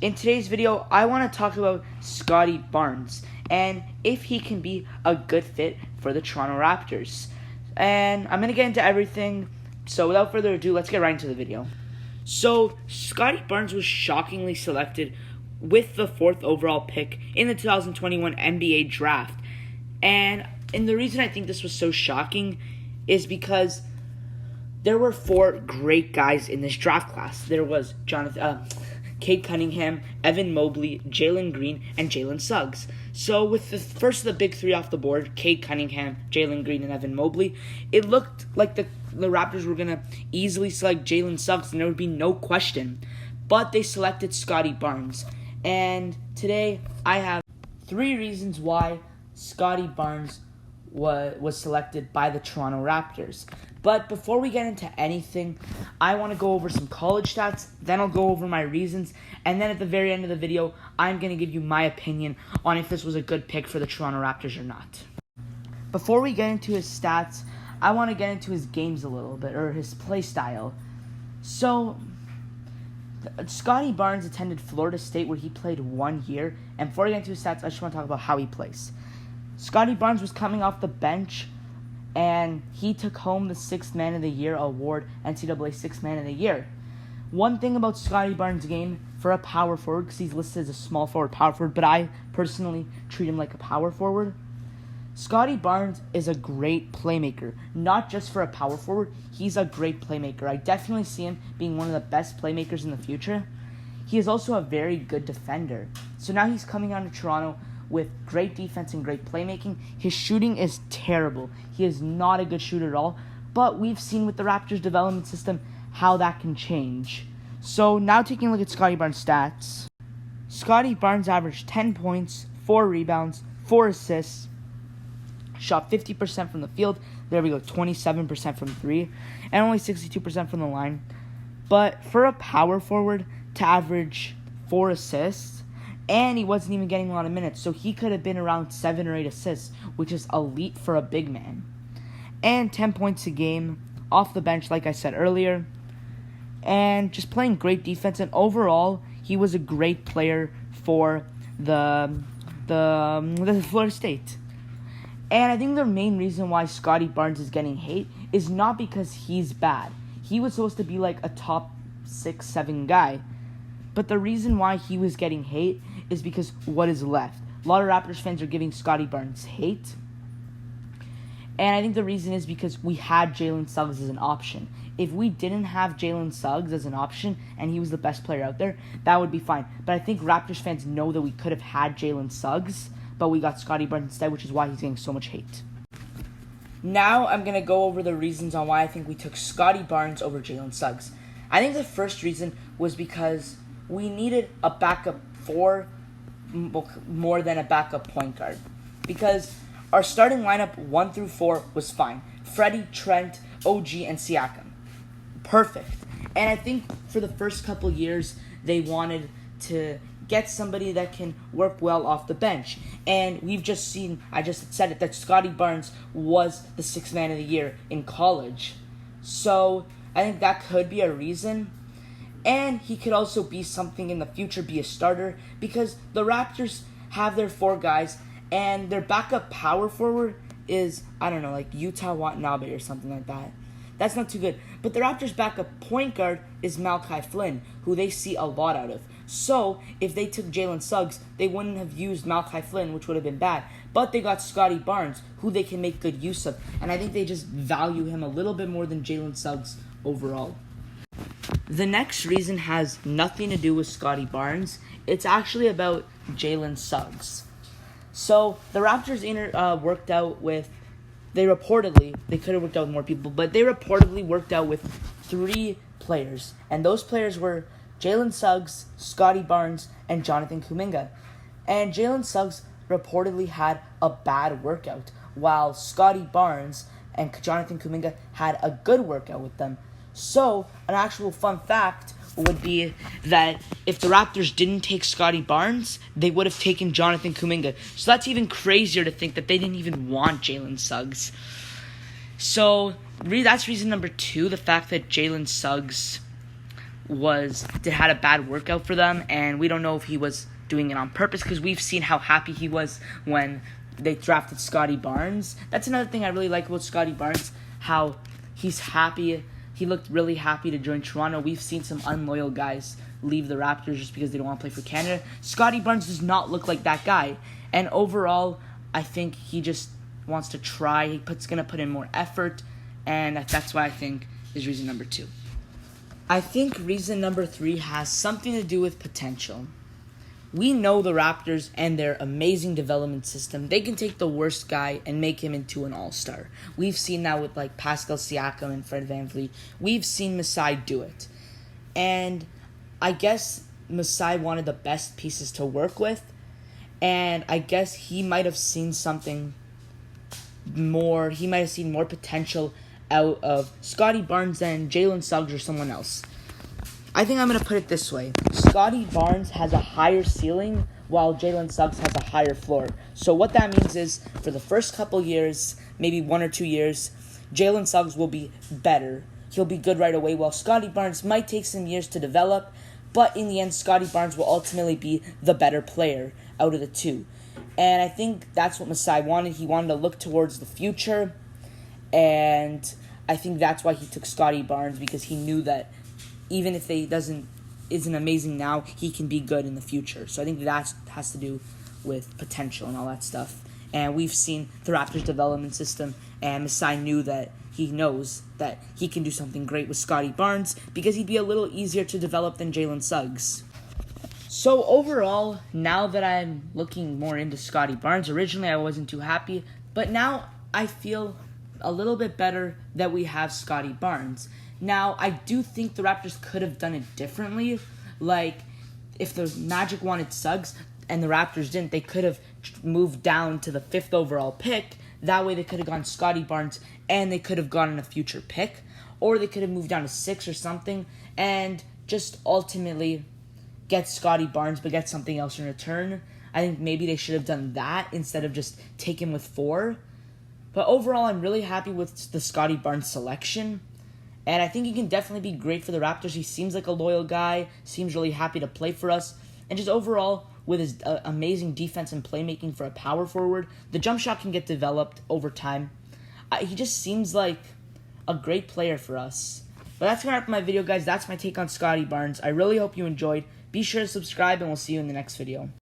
In today's video, I want to talk about Scottie Barnes and if he can be a good fit for the Toronto Raptors. And I'm going to get into everything, so without further ado, let's get right into the video. So, Scottie Barnes was shockingly selected with the 4th overall pick in the 2021 NBA draft. And the reason I think this was so shocking is because there were 4 great guys in this draft class. There was Cade Cunningham, Evan Mobley, Jalen Green, and Jalen Suggs. So with the first of the big 3 off the board, Cade Cunningham, Jalen Green, and Evan Mobley, it looked like the Raptors were going to easily select Jalen Suggs, and there would be no question. But they selected Scottie Barnes. And today, I have 3 reasons why Scottie Barnes was selected by the Toronto Raptors. But before we get into anything, I want to go over some college stats, then I'll go over my reasons, and then at the very end of the video, I'm going to give you my opinion on if this was a good pick for the Toronto Raptors or not. Before we get into his stats, I want to get into his games a little bit, or his play style. So, Scottie Barnes attended Florida State where he played 1 year, and before I get into his stats, I just want to talk about how he plays. Scottie Barnes was coming off the bench, and he took home the 6th Man of the Year award, NCAA 6th Man of the Year. One thing about Scottie Barnes' game, for a power forward, because he's listed as a small forward, power forward, but I personally treat him like a power forward. Scottie Barnes is a great playmaker, not just for a power forward, he's a great playmaker. I definitely see him being one of the best playmakers in the future. He is also a very good defender. So now he's coming on to Toronto with great defense and great playmaking. His shooting is terrible. He is not a good shooter at all, but we've seen with the Raptors development system how that can change. So now taking a look at Scottie Barnes' stats. Scottie Barnes averaged 10 points, 4 rebounds, 4 assists, shot 50% from the field, there we go, 27% from 3, and only 62% from the line. But for a power forward to average 4 assists, and he wasn't even getting a lot of minutes, so he could have been around 7 or 8 assists, which is elite for a big man. And 10 points a game, off the bench like I said earlier, and just playing great defense, and overall, he was a great player for the Florida State. And I think the main reason why Scottie Barnes is getting hate is not because he's bad. He was supposed to be like a top 6, 7 guy. But the reason why he was getting hate is because what is left. A lot of Raptors fans are giving Scottie Barnes hate. And I think the reason is because we had Jalen Suggs as an option. If we didn't have Jalen Suggs as an option and he was the best player out there, that would be fine. But I think Raptors fans know that we could have had Jalen Suggs, but we got Scottie Barnes instead, which is why he's getting so much hate. Now I'm going to go over the reasons on why I think we took Scottie Barnes over Jalen Suggs. I think the first reason was because we needed a backup 4 more than a backup point guard. Because our starting lineup 1 through 4 was fine. Freddie, Trent, OG, and Siakam. Perfect. And I think for the first couple years, they wanted to get somebody that can work well off the bench. And we've just seen, I just said it, that Scottie Barnes was the 6th Man of the Year in college. So I think that could be a reason. And he could also be something in the future, be a starter, because the Raptors have their 4 guys, and their backup power forward is, I don't know, like Utah Watanabe or something like that. That's not too good. But the Raptors' backup point guard is Malachi Flynn, who they see a lot out of. So, if they took Jalen Suggs, they wouldn't have used Malachi Flynn, which would have been bad. But they got Scottie Barnes, who they can make good use of. And I think they just value him a little bit more than Jalen Suggs overall. The next reason has nothing to do with Scottie Barnes. It's actually about Jalen Suggs. So, the Raptors worked out with, they could have worked out with more people, but they reportedly worked out with 3 players. And those players were Jalen Suggs, Scottie Barnes, and Jonathan Kuminga. And Jalen Suggs reportedly had a bad workout, while Scottie Barnes and Jonathan Kuminga had a good workout with them. So, an actual fun fact would be that if the Raptors didn't take Scottie Barnes, they would have taken Jonathan Kuminga. So that's even crazier to think that they didn't even want Jalen Suggs. So that's reason number 2, the fact that Jalen Suggs had a bad workout for them, and we don't know if he was doing it on purpose because we've seen how happy he was when they drafted Scottie Barnes. That's another thing I really like about Scottie Barnes, how he's happy. He looked really happy to join Toronto. We've seen some unloyal guys leave the Raptors just because they don't want to play for Canada. Scottie Barnes does not look like that guy. And overall, I think he just wants to try. He's going to put in more effort, and that's why I think is reason number 2. I think reason number 3 has something to do with potential. We know the Raptors and their amazing development system. They can take the worst guy and make him into an all-star. We've seen that with like Pascal Siakam and Fred VanVleet. We've seen Masai do it. And I guess Masai wanted the best pieces to work with. And I guess he might have seen something more. He might have seen more potential out of Scottie Barnes than Jalen Suggs or someone else. I think I'm going to put it this way. Scottie Barnes has a higher ceiling while Jalen Suggs has a higher floor. So what that means is for the first couple years, maybe 1 or 2 years, Jalen Suggs will be better. He'll be good right away while Scottie Barnes might take some years to develop. But in the end, Scottie Barnes will ultimately be the better player out of the two. And I think that's what Masai wanted. He wanted to look towards the future. And I think that's why he took Scottie Barnes, because he knew that even if he isn't amazing now, he can be good in the future. So I think that has to do with potential and all that stuff. And we've seen the Raptors development system, and Masai knows that he can do something great with Scottie Barnes because he'd be a little easier to develop than Jalen Suggs. So overall, now that I'm looking more into Scottie Barnes, originally I wasn't too happy, but now I feel a little bit better that we have Scottie Barnes. Now, I do think the Raptors could have done it differently. Like, if the Magic wanted Suggs and the Raptors didn't, they could have moved down to the 5th overall pick. That way they could have gone Scottie Barnes and they could have gotten a future pick. Or they could have moved down to 6 or something and just ultimately get Scottie Barnes but get something else in return. I think maybe they should have done that instead of just take him with 4. But overall, I'm really happy with the Scottie Barnes selection. And I think he can definitely be great for the Raptors. He seems like a loyal guy, seems really happy to play for us. And just overall, with his amazing defense and playmaking for a power forward, the jump shot can get developed over time. He just seems like a great player for us. But that's going to wrap up my video, guys. That's my take on Scottie Barnes. I really hope you enjoyed. Be sure to subscribe, and we'll see you in the next video.